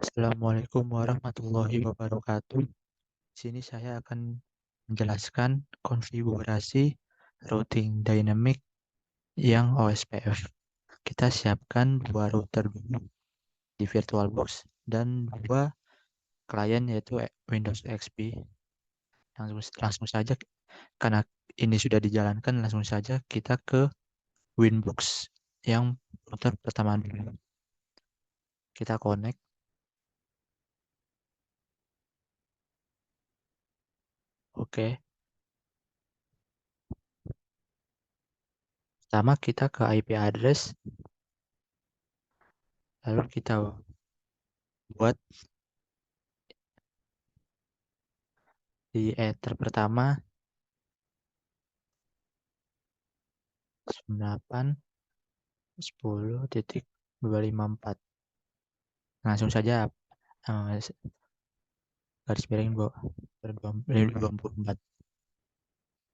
Assalamualaikum warahmatullahi wabarakatuh. Di sini saya akan menjelaskan konfigurasi routing dynamic yang OSPF. Kita siapkan dua router dulu di VirtualBox dan dua klien yaitu Windows XP. Langsung saja karena ini sudah dijalankan, langsung saja kita ke Winbox yang router pertama dulu. Kita connect. Oke. Pertama kita ke IP address, lalu kita buat di ether pertama 98.10.254. Langsung saja garis miring 2024.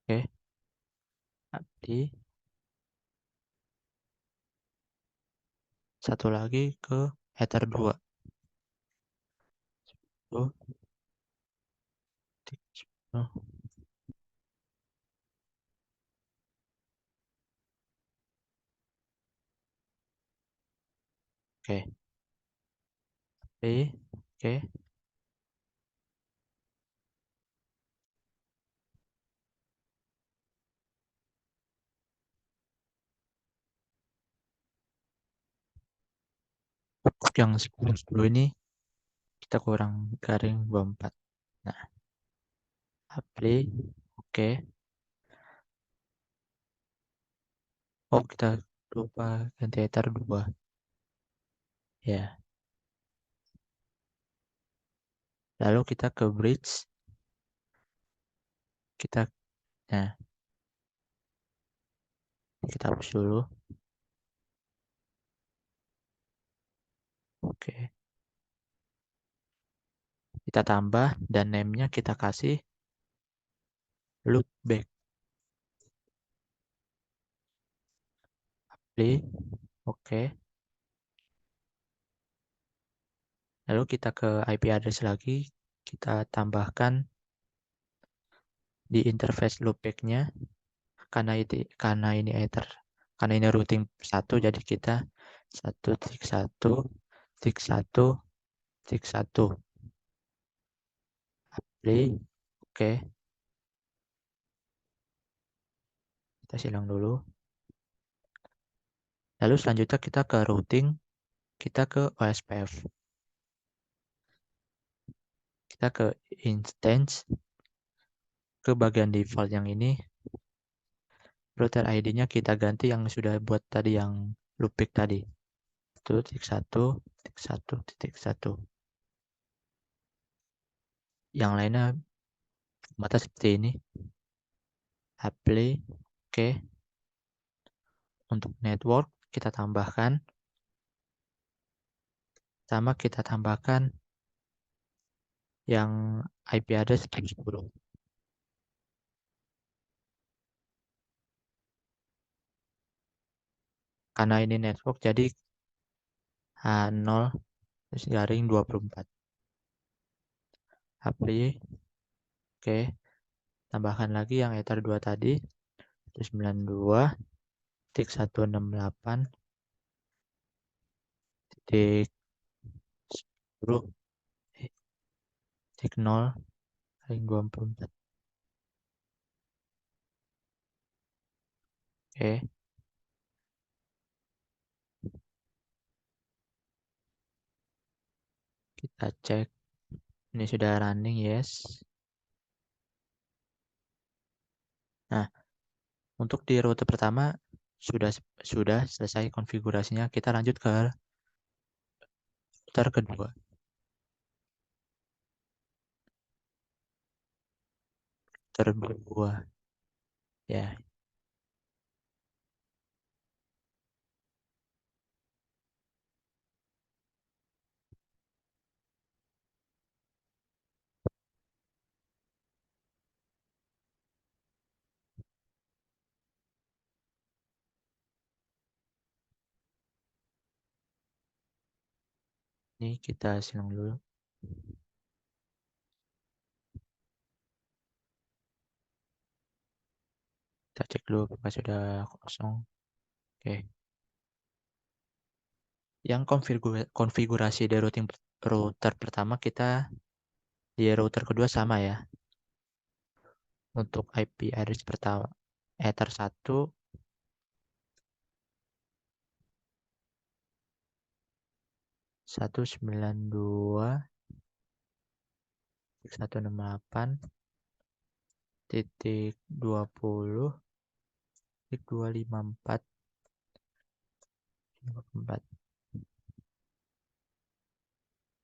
Oke, di satu lagi ke ether 2. Oh, oke, oke. Untuk yang 10 ini kita kurang garing 24. Nah, apply, oke. Oh, kita lupa ganti ether 2. Ya. Lalu kita ke bridge. Nah, kita hapus dulu. Oke. Kita tambah dan name-nya kita kasih loopback. Oke. Lalu kita ke IP address lagi, kita tambahkan di interface loopback-nya karena ini ether, karena ini routing 1, jadi kita 1.1.1.1 apply. Oke, kita silang dulu. Lalu selanjutnya kita ke routing, kita ke OSPF. Kita ke instance, ke bagian default yang ini, router ID-nya kita ganti yang sudah buat tadi, yang loopback tadi. 1.1.1.1. Yang lainnya mata seperti ini. Apply. Oke. Untuk network kita tambahkan, sama kita tambahkan yang IP address 10. Karena ini network, jadi H0 terus garing 24. Apply. Oke. Tambahkan lagi yang ether 2 tadi. 92.168 titik 10 titik 0 garing 24. Oke. Kita cek. Ini sudah running, yes. Nah, untuk di router pertama sudah selesai konfigurasinya. Kita lanjut ke router kedua. Router ya. Ini kita silang dulu. Kita cek dulu apakah sudah kosong. Oke. Yang konfigurasi dari router pertama kita di router kedua sama ya. Untuk IP address pertama Ether 1 192.168.254.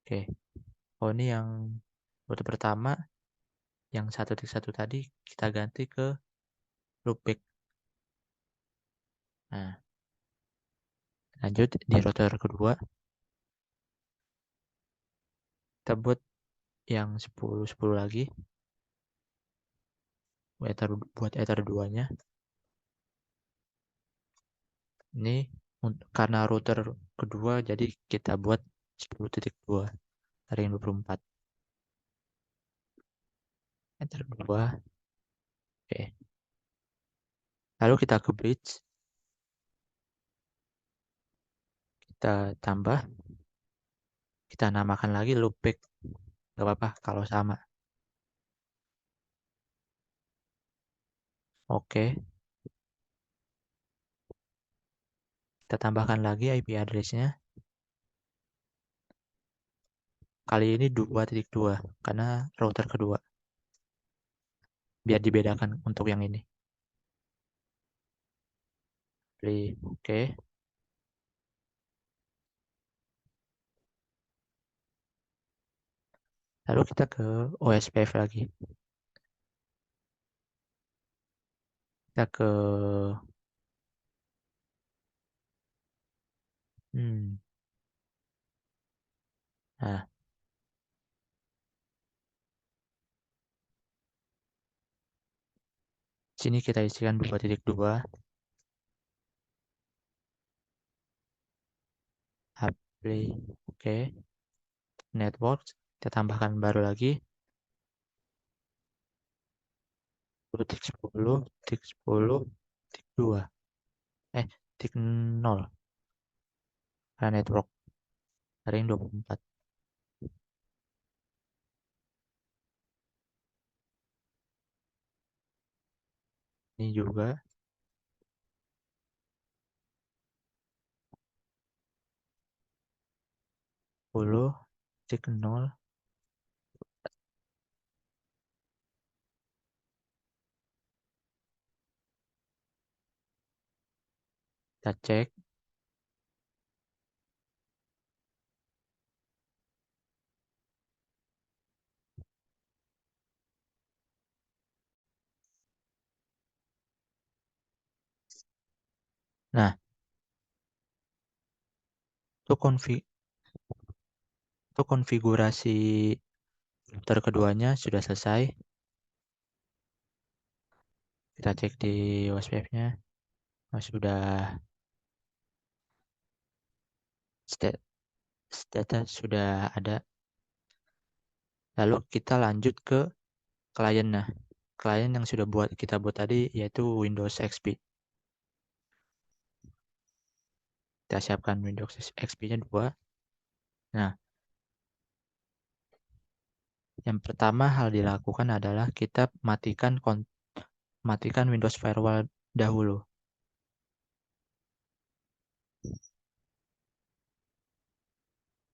Oke. Oh, ini yang router pertama, yang 1.1 tadi kita ganti ke loopback. Nah, lanjut di router kedua kita buat yang 10 lagi buat ether 2-nya. Ini karena router kedua jadi kita buat 10.2 dari 24 ether 2. Oke. Lalu kita ke bridge, kita tambah, kita namakan lagi loopback. Gak apa-apa kalau sama. Oke. Kita tambahkan lagi IP address-nya. Kali ini 2.2 karena router kedua. Biar dibedakan untuk yang ini. Oke. Lalu kita ke OSPF lagi. Kita ke nah, sini kita isikan 2.2 apply. Oke. Network kita tambahkan baru lagi 10 tik 10 tik 2 tik 0 karena network ring 24. Ini juga 10 tik 0. Kita cek. Nah, itu konfigurasi router keduanya sudah selesai. Kita cek di OSPF-nya. Sudah data sudah ada. Lalu kita lanjut ke klien. Nah, klien yang sudah kita buat tadi yaitu Windows XP. Kita siapkan Windows XP-nya 2. Nah, yang pertama hal dilakukan adalah kita matikan Windows Firewall dahulu.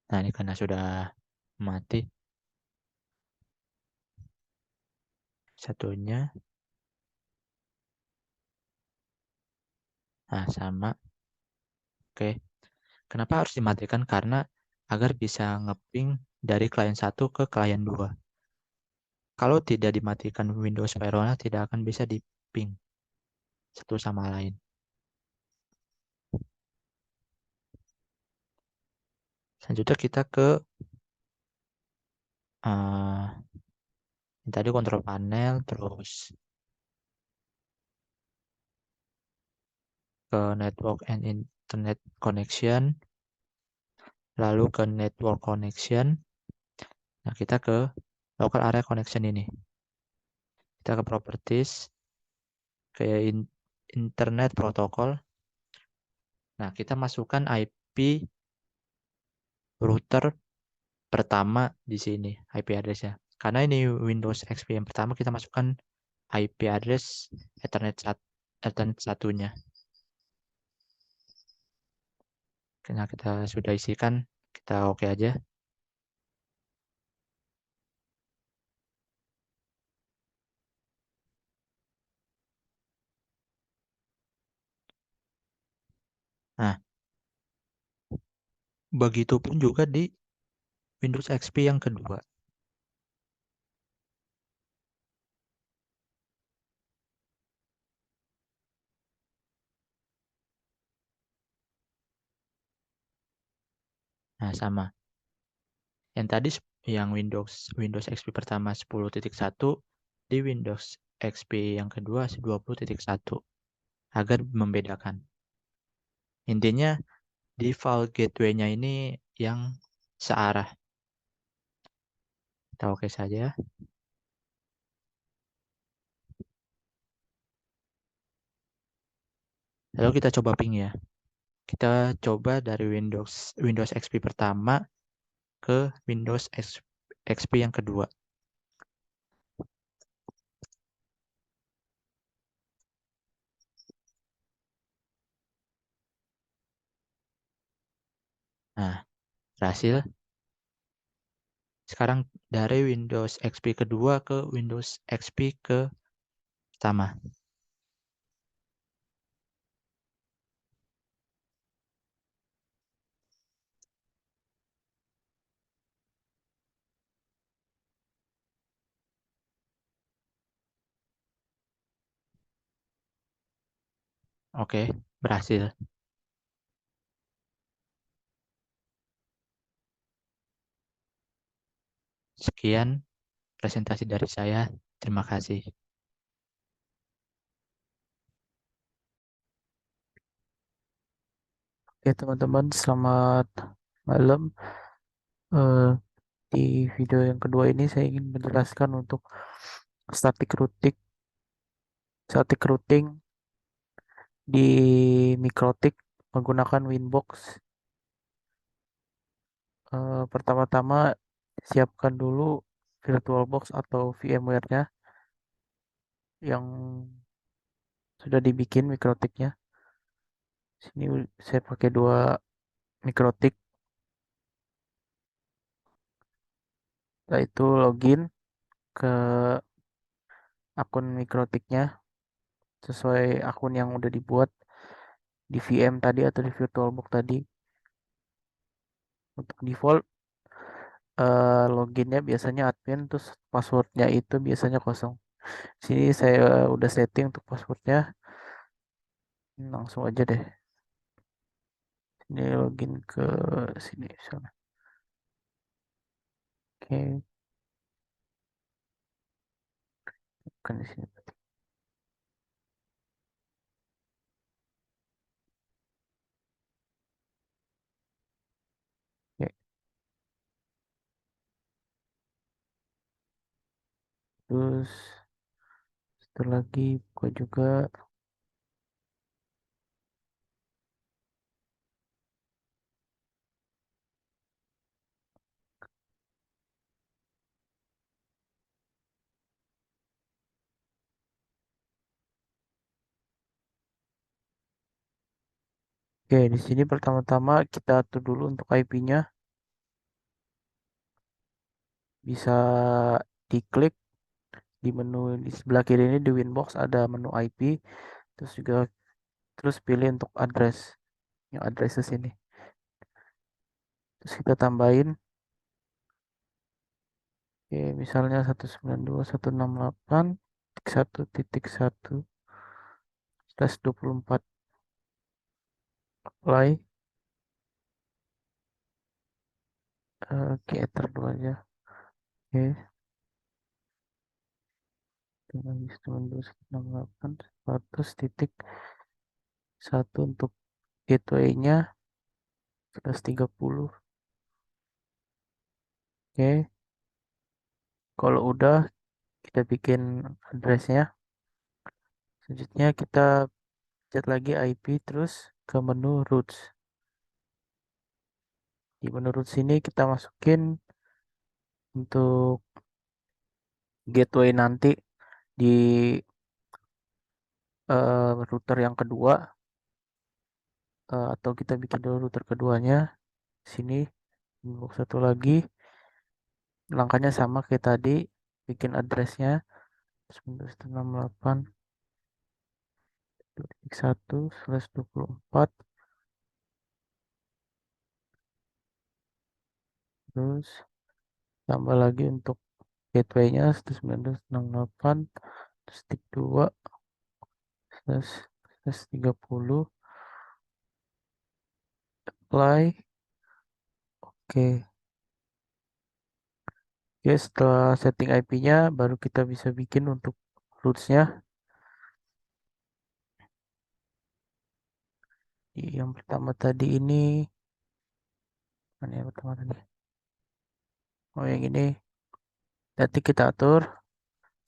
Nah, ini karena sudah mati satunya. Nah, sama. Oke. Kenapa harus dimatikan? Karena agar bisa ngeping dari klien 1 ke klien 2. Kalau tidak dimatikan Windows Firewall tidak akan bisa diping satu sama lain. Selanjutnya kita ke tadi kontrol panel, terus ke network and internet connection. lalu ke network connection. Nah, kita ke local area connection ini. Kita ke properties, ke internet protocol. Nah, kita masukkan IP router pertama di sini, IP address-nya. Karena ini Windows XP yang pertama, kita masukkan IP address Ethernet satunya. Karena kita sudah isikan, kita oke aja. Nah, begitupun juga di Windows XP yang kedua. Nah, sama. Yang tadi yang Windows XP pertama 10.1, di Windows XP yang kedua 20.1, agar membedakan. Intinya default gateway-nya ini yang searah. Kita oke saja. Lalu kita coba ping ya. Kita coba dari Windows XP pertama ke Windows XP yang kedua. Nah, berhasil. Sekarang dari Windows XP kedua ke Windows XP ke pertama. Oke, berhasil. Sekian presentasi dari saya. Terima kasih. Oke teman-teman, selamat malam. Eh, di video yang kedua ini saya ingin menjelaskan untuk static routing, static routing di Mikrotik menggunakan Winbox. Pertama-tama siapkan dulu VirtualBox atau VMware-nya yang sudah dibikin Mikrotiknya. Sini saya pakai dua Mikrotik. Setelah itu login ke akun Mikrotiknya sesuai akun yang udah dibuat di VM tadi atau di VirtualBox tadi. Untuk default loginnya biasanya admin, terus passwordnya itu biasanya kosong. Sini saya udah setting untuk passwordnya, langsung aja deh. Ini login ke sini sana. Oke, kan di sini. Oke, terus satu lagi buka juga. Oke, di sini pertama-tama kita atur dulu untuk IP-nya. Bisa diklik di menu di sebelah kiri ini di Winbox ada menu IP, terus juga terus pilih untuk address yang address sini. Terus kita tambahin, oke, misalnya 192.168.1.1/24 apply. Oke, enter dulu aja. Oke, 192.168.100.1 untuk gateway-nya 130. Oke, kalau udah kita bikin addressnya. Selanjutnya kita pencet lagi IP terus ke menu routes. Di menu routes ini kita masukin untuk gateway nanti di router yang kedua, atau kita bikin dulu router keduanya. Sini inbox satu lagi, langkahnya sama kayak tadi, bikin addressnya 1968.1/24, terus tambah lagi untuk gateway-nya 1968 terus tik 2 30 apply. Oke. Oke, setelah setting IP-nya baru kita bisa bikin untuk roots-nya. Yang pertama tadi ini, mana yang pertama tadi? Oh, yang ini. Nanti kita atur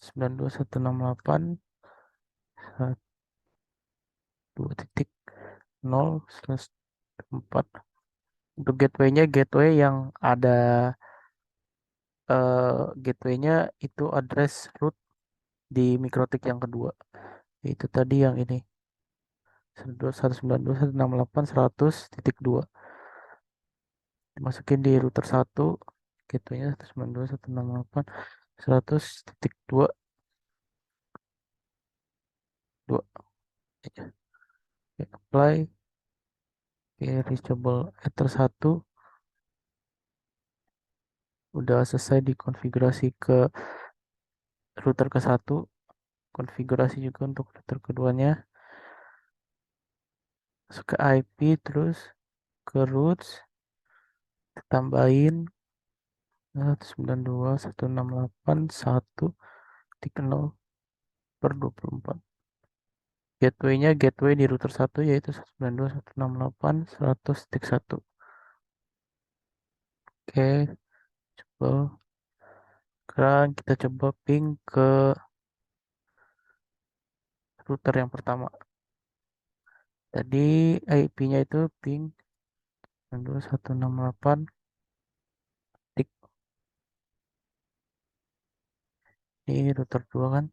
92.168.2.0/4. Untuk gateway-nya, gateway yang ada gateway-nya itu address root di mikrotik yang kedua. Itu tadi yang ini. 192.168.100.2. Masukin di router 1, gateway-nya 192.168.100.2. Apply. Reachable ether 1 udah selesai dikonfigurasi ke router ke 1, konfigurasi juga untuk router keduanya. Masuk ke IP terus ke routes, tambahin 192.168.1/24. Gateway-nya gateway di router 1 yaitu 192.168.100.1. Oke, coba sekarang kita coba ping ke router yang pertama. Tadi IP-nya itu ping 192.168. Tik. Ini router 2 kan?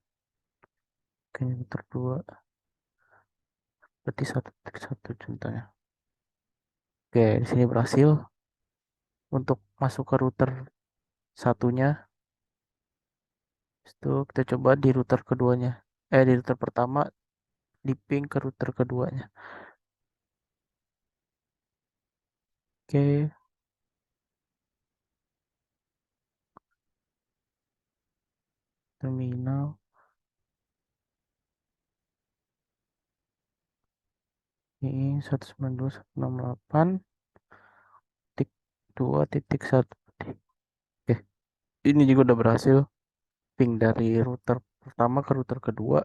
Oke, ini router 2. Berarti 1.1 contohnya. Oke, di sini berhasil untuk masuk ke router satunya. Itu kita coba di router keduanya. Di router pertama di ping ke router keduanya. Oke, terminal. Ini 192.168 titik 2.1. Oke, ini juga udah berhasil ping dari router pertama ke router kedua.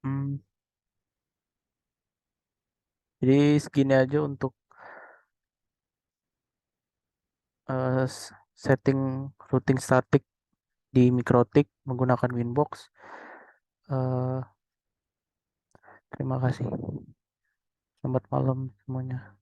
Hmm, jadi segini aja untuk setting routing static di Mikrotik menggunakan Winbox. Eh, Terima kasih. Selamat malam semuanya.